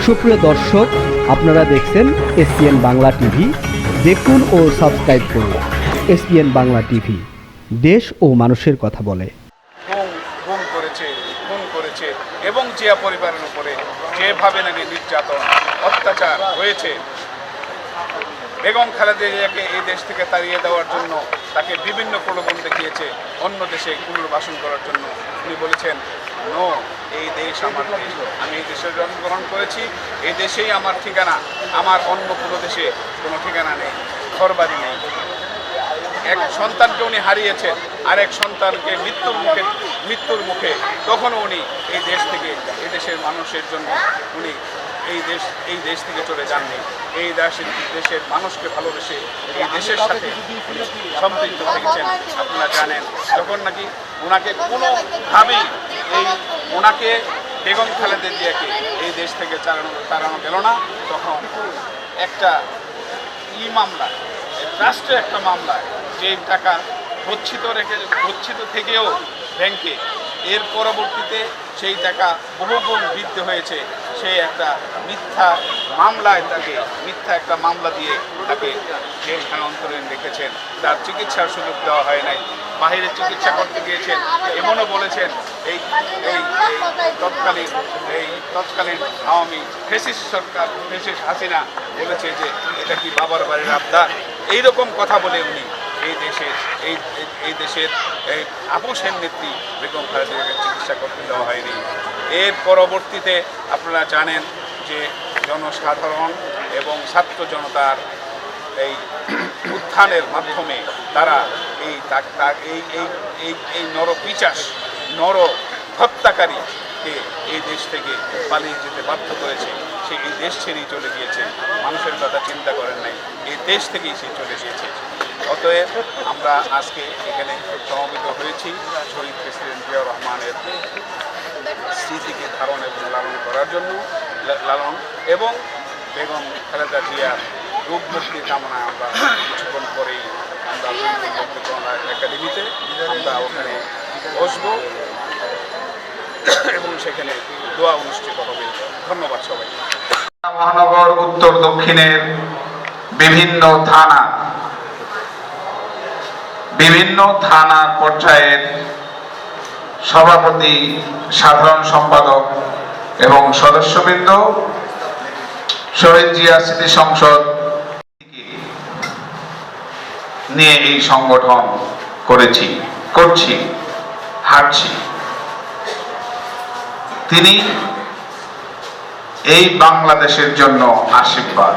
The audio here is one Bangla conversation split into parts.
সুপ্রিয় দর্শক, আপনারা দেখছেন এসপিএন বাংলা টিভি। দেখুন ও সাবস্ক্রাইব করুন এসপিএন বাংলা টিভি, দেশ ও মানুষের কথা বলে। খুন করেছে এবং জিয়া পরিবারের উপরে যেভাবে নাকি নির্যাতন অত্যাচার হয়েছে, বেগম খালেদা জিয়াকে এই দেশ থেকে তাড়িয়ে দেওয়ার জন্য তাকে বিভিন্ন প্রলোভন দেখিয়েছে অন্য দেশে পুনর্বাসন করার জন্য। উনি বলেছেন, নো, এই দেশ আমার দেশ, আমি এই দেশে জন্মগ্রহণ করেছি, এই দেশেই আমার ঠিকানা, আমার অন্য কোনো দেশে কোনো ঠিকানা নেই, ঘরবাড়ি নেই। এক সন্তানকে উনি হারিয়েছেন, আর এক সন্তানকে মৃত্যুর মুখে তখনও উনি এই দেশ থেকে, এই দেশের মানুষের জন্য উনি এই দেশ থেকে চলে যাননি। এই দেশের মানুষকে ভালোবেসে এই দেশের সাথে সম্পৃক্ত থেকেছেন। আপনারা জানেন, যখন নাকি ওনাকে কোনোভাবেই ওনাকে বেগম খালেদা জিয়াকে এই দেশ থেকে তাড়ানো গেল না, তখন একটা মামলা, রাষ্ট্রের একটা মামলায় যে টাকা গচ্ছিত থেকেও ব্যাংকে, এর পরবর্তীতে সেই টাকা বহুগুণ বৃদ্ধি হয়েছে। সেই একটা মিথ্যা একটা মামলা দিয়ে তাকে জেল খানান্তরে রেখেছেন। তার চিকিৎসার সুযোগ দেওয়া হয় নাই, বাহিরে চিকিৎসা করতে গিয়েছেন। এমনও বলেছেন এই তৎকালীন আওয়ামী ফ্যাসিস্ট সরকার, ফ্যাসিস্ট হাসিনা বলেছে যে এটা কি বাবার বাড়ির আবদার। এইরকম কথা বলে উনি এই দেশের আপোষের নেত্রী বেগম খালেদা জিয়াকে চিকিৎসা করতে দেওয়া হয়নি। এর পরবর্তীতে আপনারা জানেন যে জনসাধারণ এবং ছাত্র জনতার এই উত্থানের মাধ্যমে তারা এই নর হত্যাকারীকে এই দেশ থেকে পালিয়ে যেতে বাধ্য করেছে। সে এই দেশ ছেড়েই চলে গিয়েছে, মানুষের কথা চিন্তা করেন নাই, এই দেশ থেকেই সে চলে গিয়েছে। অতএব আমরা আজকে এখানে সমবেত হয়েছি শহীদ প্রেসিডেন্ট জিয়াউর রহমানের স্মৃতিকে ধারণ এবং লালন করার জন্য, এবং বেগম খালেদা জিয়ার রূপ মুক্তি কামনায় আমরা কিছুক্ষণ পরেই আমরা একাডেমিতে আমরা ওখানে বসবো এবং সেখানে দোয়া অনুষ্ঠিত হবে। ধন্যবাদ সবাই। মহানগর উত্তর দক্ষিণের বিভিন্ন থানার পর্যায়ের সভাপতি, সাধারণ সম্পাদক এবং সদস্যবৃন্দ, শহীদ জিয়া স্মৃতি সংসদ নিয়ে এই সংগঠন হাঁটছি। তিনি এই বাংলাদেশের জন্য আশীর্বাদ।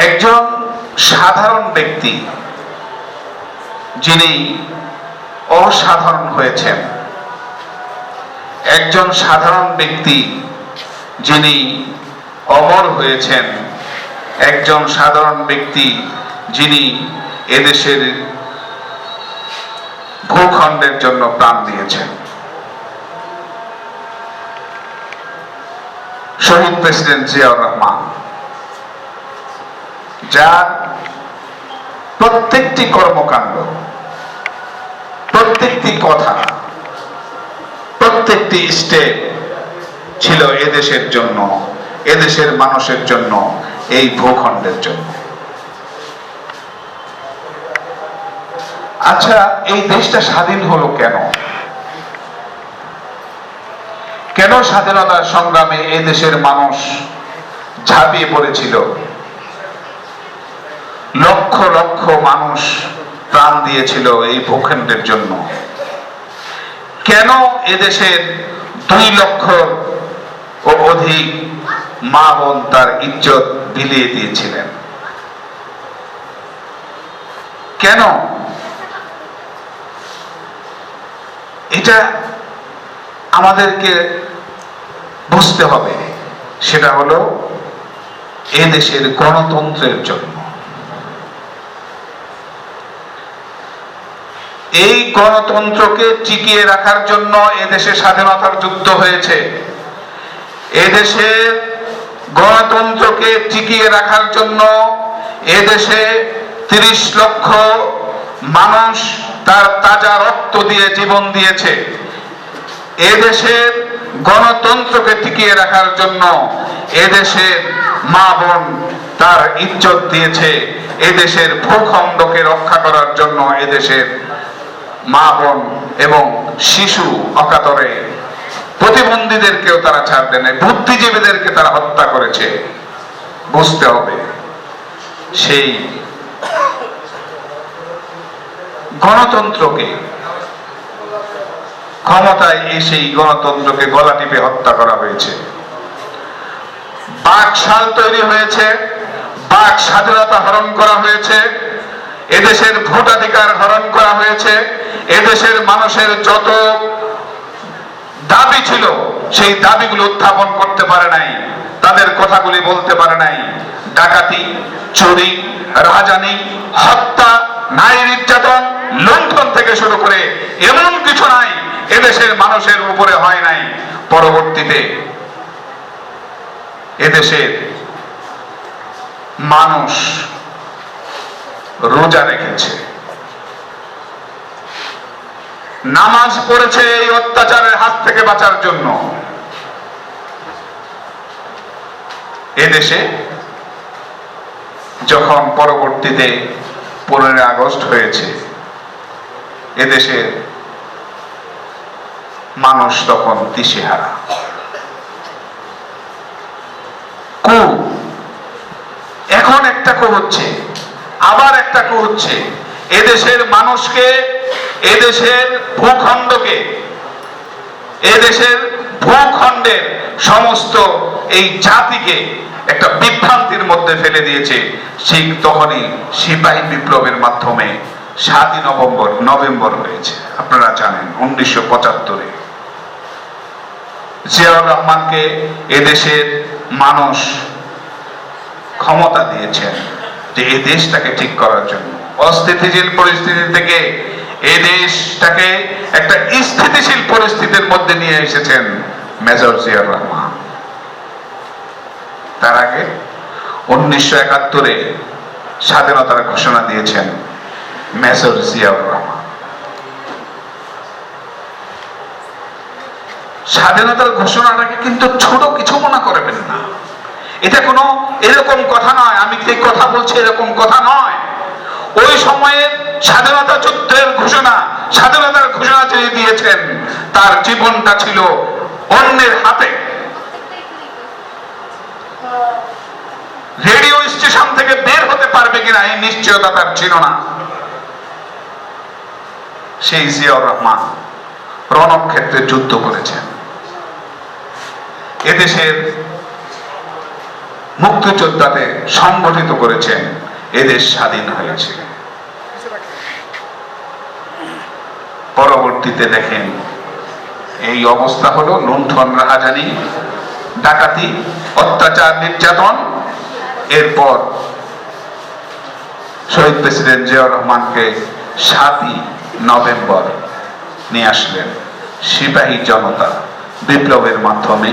একজন সাধারণ ব্যক্তি যিনি অসাধারণ হয়েছেন, একজন সাধারণ ব্যক্তি যিনি অমর হয়েছেন, একজন সাধারণ ব্যক্তি যিনি এদেশের ভূখণ্ডের জন্য প্রাণ দিয়েছেন, শহীদ প্রেসিডেন্ট জিয়াউর রহমান, যার প্রত্যেকটি কর্মকাণ্ড, প্রত্যেকটি কথা, প্রত্যেকটি স্টেপ ছিল এদেশের জন্য, এদেশের মানুষের জন্য, এই ভূখণ্ডের জন্য। আচ্ছা, এই দেশটা স্বাধীন হলো কেন? কেন স্বাধীনতার সংগ্রামে এই দেশের মানুষ ঝাঁপিয়ে পড়েছিল? লক্ষ লক্ষ মানুষ প্রাণ দিয়েছিল এই ভূখণ্ডের জন্য। কেন এদেশের 2 লক্ষ ও অধিক মা বোন তার ইজ্জত বিলিয়ে দিয়েছিলেন? কেন? এটা আমাদেরকে বুঝতে হবে। সেটা হলো এদেশের গণতন্ত্রের জন্য। এই গণতন্ত্রকে টিকিয়ে রাখার জন্য এদেশে স্বাধীনতার যুদ্ধ হয়েছে। এদেশের গণতন্ত্রকে টিকিয়ে রাখার জন্য এদেশে 30 লক্ষ মানুষ তার তাজা রক্ত দিয়ে জীবন দিয়েছে। এদেশের গণতন্ত্রকে টিকিয়ে রাখার জন্য এদেশের মা বোন তার ইজ্জত দিয়েছে, এদেশের ভূখণ্ডকে রক্ষা করার জন্য এদেশের মা বোন এবং শিশু অকাতরে প্রতিবন্ধীদেরকেও তারা ছাড় দেয় নাই, বুদ্ধিজীবীদেরকে তারা হত্যা করেছে। বুঝতে হবে সেই গণতন্ত্রকে, ক্ষমতায় এসেই গণতন্ত্রকে গলা টিপে হত্যা করা হয়েছে। বাকশাল তৈরি হয়েছে, বাক স্বাধীনতা হরণ করা হয়েছে, এদেশের ভোটাধিকার হরণ করা হয়েছে, এদেশের মানুষের যত দাবি ছিল সেই দাবিগুলো উত্থাপন করতে পারে নাই, তাদের কথাগুলি বলতে পারে নাই। ডাকাতি, চুরি, রাহাজানি, হত্যা, নারী নির্যাতন, লুণ্ঠন থেকে শুরু করে এমন কিছু নাই এদেশের মানুষের উপরে হয় নাই। পরবর্তীতে এদেশের মানুষ রোজা রেখেছে, নামাজ পড়েছে এই অত্যাচারের হাত থেকে বাঁচার জন্য। এদেশে যখন পরবর্তীতে 15 আগস্ট হয়েছে, এদেশের মানুষ তখন দিশেহারা। এখন একটা কু হচ্ছে, আবার একটা কু হচ্ছে। এদেশের মানুষকে, এদেশের ভূখণ্ডকে, এদেশের ভূখণ্ডের সমস্ত এই জাতিকে একটা বিভ্রান্তির মধ্যে ফেলে দিয়েছে। ঠিক তখনই সিপাহী বিপ্লবের মাধ্যমে 7ই নভেম্বর হয়েছে। আপনারা জানেন 1975-এ জিয়াউর রহমানকে এদেশের মানুষ ক্ষমতা দিয়েছেন যে এই দেশটাকে ঠিক করার জন্য। অস্থিতিশীল পরিস্থিতি থেকে এই দেশটাকে একটা স্থিতিশীল পরিস্থিতির মধ্যে নিয়ে এসেছেন মেজর জিয়াউর রহমান। তার আগে 1971-এ স্বাধীনতার ঘোষণা দিয়েছেন মেজর জিয়াউর রহমান। স্বাধীনতার ঘোষণাটাকে কিন্তু ছোট কিছু মনে করবেন না। এটা কোনো এরকম কথা নয়, আমি যে কথা বলছি এরকম কথা নয়। ওই সময়ে স্বাধীনতা যুদ্ধের ঘোষণা, স্বাধীনতার ঘোষণা যিনি দিয়েছেন তার জীবনটা ছিল অন্যের হাতে। রেডিও স্টেশন থেকে বের হতে পারবে কিনা এই নিশ্চয়তা তার ছিল না। সেই জিয়াউর রহমান রণক্ষেত্রে যুদ্ধ করেছেন, এদেশের মুক্তিযোদ্ধাদের সংগঠিত করেছেন, এদেশ স্বাধীন হয়েছে। পরবর্তীতে দেখেন এই অবস্থা হলো, লুণ্ঠন, রাহাজানি, ডাকাতি, অত্যাচার, নির্যাতন। এরপর শহীদ প্রেসিডেন্ট জিয়াউর রহমানকে 7ই নভেম্বর নিয়ে আসলেন সিপাহী জনতা বিপ্লবের মাধ্যমে।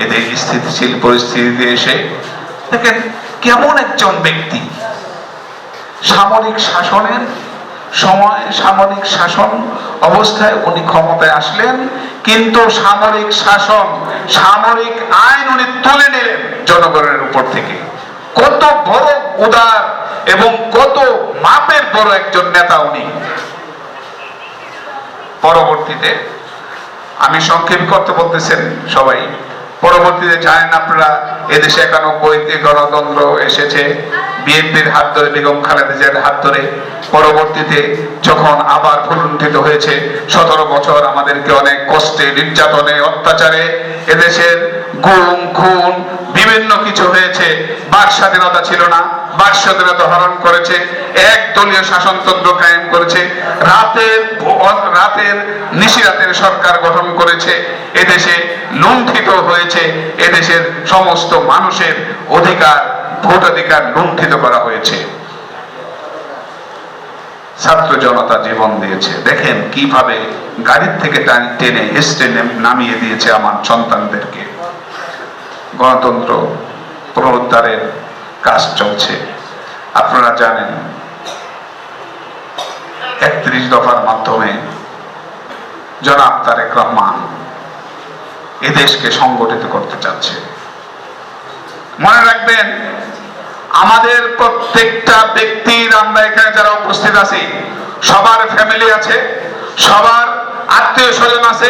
এদের স্থিতিশীল পরিস্থিতিতে এসে দেখেন কেমন একজন ব্যক্তি, সামরিক শাসনের সময়, সামরিক শাসন অবস্থায় উনি ক্ষমতায় আসলেন, কিন্তু সামরিক শাসন, সামরিক আইন উনি তুলে নিলেন জনগণের উপর থেকে। কত বড় উদার এবং কত মাপের বড় একজন নেতা উনি। পরবর্তীতে আমি সংক্ষেপ করতে বলতেছেন সবাই, পরবর্তীতে জানেন আপনারা এদেশে 91-তে গণতন্ত্র এসেছে বিএনপির হাত ধরে, বেগম খালেদা জিয়ার হাত ধরে। পরবর্তীতে যখন আবার পুনরুত্থিত হয়েছে, 17 বছর আমাদেরকে অনেক কষ্টে, নির্যাতনে, অত্যাচারে, এদেশের গুম খুন বিভিন্ন কিছু হয়েছে। বাক স্বাধীনতা ছিল না, বাক স্বাধীনতা হরণ করেছে, একদলীয় শাসনতন্ত্র কায়েম করেছে, রাতের নিশিরাতের সরকার গঠন করেছে। এদেশে লুণ্ঠিত হয়েছে, এদেশের সমস্ত মানুষের অধিকার, ভোটাধিকার লুণ্ঠিত করা হয়েছে। ছাত্র জনতা জীবন দিয়েছে। দেখেন কিভাবে গাড়ির থেকে টেনে স্টেনে নামিয়ে দিয়েছে আমার সন্তানদেরকে। গণতন্ত্র পুনরুদ্ধারের কাজ চলছে। আপনারা জানেন 31 দফার মাধ্যমে জনাব তারেক রহমান এ দেশকে সংগঠিত করতে চাচ্ছে। মনে রাখবেন, আমাদের প্রত্যেকটা ব্যক্তির, আমরা এখানে যারা উপস্থিত আছি, সবার ফ্যামিলি আছে, সবার আত্মীয় স্বজন আছে,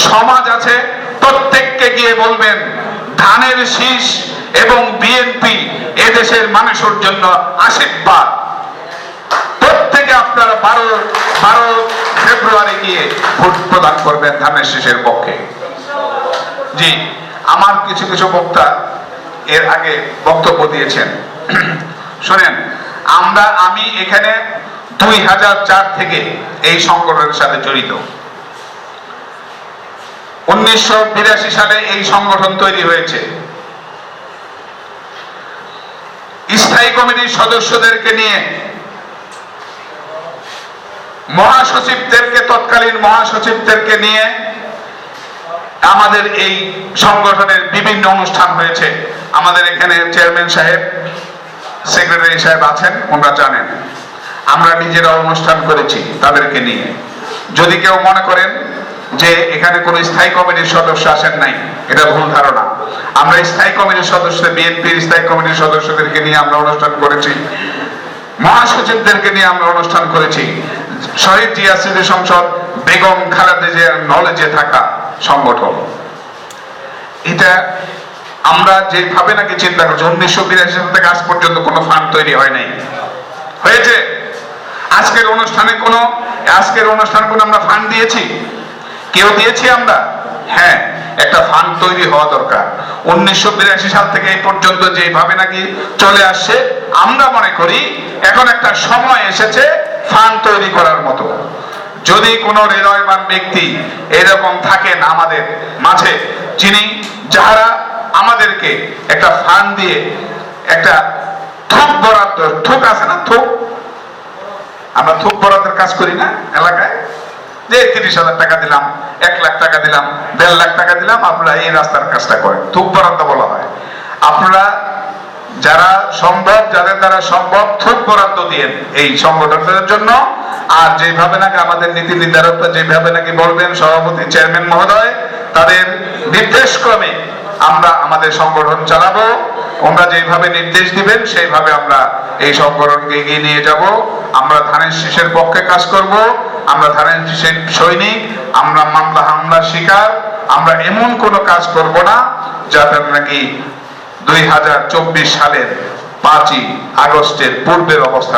সমাজ আছে। প্রত্যেককে গিয়ে বলবেন ধানের শীষ এবং বিএনপি এদেশের মানুষের জন্য আশীর্বাদ। প্রত্যেকে আপনারা 12 ফেব্রুয়ারি গিয়ে ভোট প্রদান করবেন ধানের শীষের পক্ষে। জি, আমার কিছু কিছু বক্তা এর আগে বক্তব্য দিয়েছেন। শোনেন, আমি এখানে 2004 থেকে এই সংগঠনের সাথে জড়িত। 1982 সালে এই সংগঠন তৈরি হয়েছে। স্থায়ী কমিটির সদস্যদেরকে নিয়ে, তৎকালীন মহাসচিবদেরকে নিয়ে আমাদের এই সংগঠনের বিভিন্ন অনুষ্ঠান হয়েছে। আমাদের এখানে চেয়ারম্যান সাহেব, সেক্রেটারি সাহেব আছেন, ওনারা জানেন। আমরা নিজেরা অনুষ্ঠান করেছি তাদেরকে নিয়ে। যদি কেউ মনে করেন যে এখানে কোনো স্থায়ী কমিটির সদস্য আসেন নাই, এটা ভুল ধারণা। আমরা স্থায়ী কমিটির সদস্য, বিএনপির স্থায়ী কমিটির সদস্যদেরকে নিয়ে আমরা অনুষ্ঠান করেছি, মহাসচিবদেরকে নিয়ে আমরা অনুষ্ঠান করেছি। শহীদ জিয়া স্মৃতি সংসদ, বেগম খালেদা জিয়ার নলেজে থাকা সংগঠন। এটা আমরা যেভাবে নাকি চিন্তা করছি, 1982 সাল থেকে আজ পর্যন্ত কোনো ফান্ড তৈরি হয় নাই। হয়েছে? আজকের অনুষ্ঠানে কোনো আমরা ফান্ড দিয়েছি? কেউ দিয়েছি আমরা? হ্যাঁ, একটা ফান্ড তৈরি হওয়া দরকার। 1982 সাল থেকে এই পর্যন্ত যেভাবে নাকি চলে আসছে, আমরা মনে করি এখন একটা সময় এসেছে ফান্ড তৈরি করার মতো। যদি কোনো হৃদয়বান ব্যক্তি এরকম থাকেন আমাদের মাঝে, যারা আমাদেরকে একটা ফান্ড দিয়ে একটা থোক বরাদ্দ, থোক আছে না, থোক, আমরা থোক বরাদ্দের কাজ করি না এলাকায়, যে 30,000 টাকা দিলাম, 1 লাখ টাকা দিলাম, 1.5 লাখ টাকা দিলাম, আপনারা এই রাস্তার কাজটা করেন, থোক বরাদ্দ বলা হয়। আপনারা যারা সম্ভব, যাদের দ্বারা সম্ভব, থোক বরাদ্দ দিয়েন এই সংগঠনের জন্য। আর যেভাবে নাকি আমাদের নীতি নির্ধারকরা যেভাবে নাকি বলবেন, সভাপতি, চেয়ারম্যান মহোদয়, তাদের নির্দেশ ক্রমে আমরা আমাদের সংগঠন চালাবো। ওনারা যেভাবে নির্দেশ দিবেন সেইভাবে আমরা এই সংগঠনকে এগিয়ে নিয়ে যাব। আমরা ধানের শীষের পক্ষে কাজ করব, আমরা ধানের শীষের সৈনিক, আমরা মামলা হামলার শিকার, আমরা এমন কোনো কাজ করব না যাতে নাকি 2024 সালের 5ই আগস্টের পূর্বের অবস্থা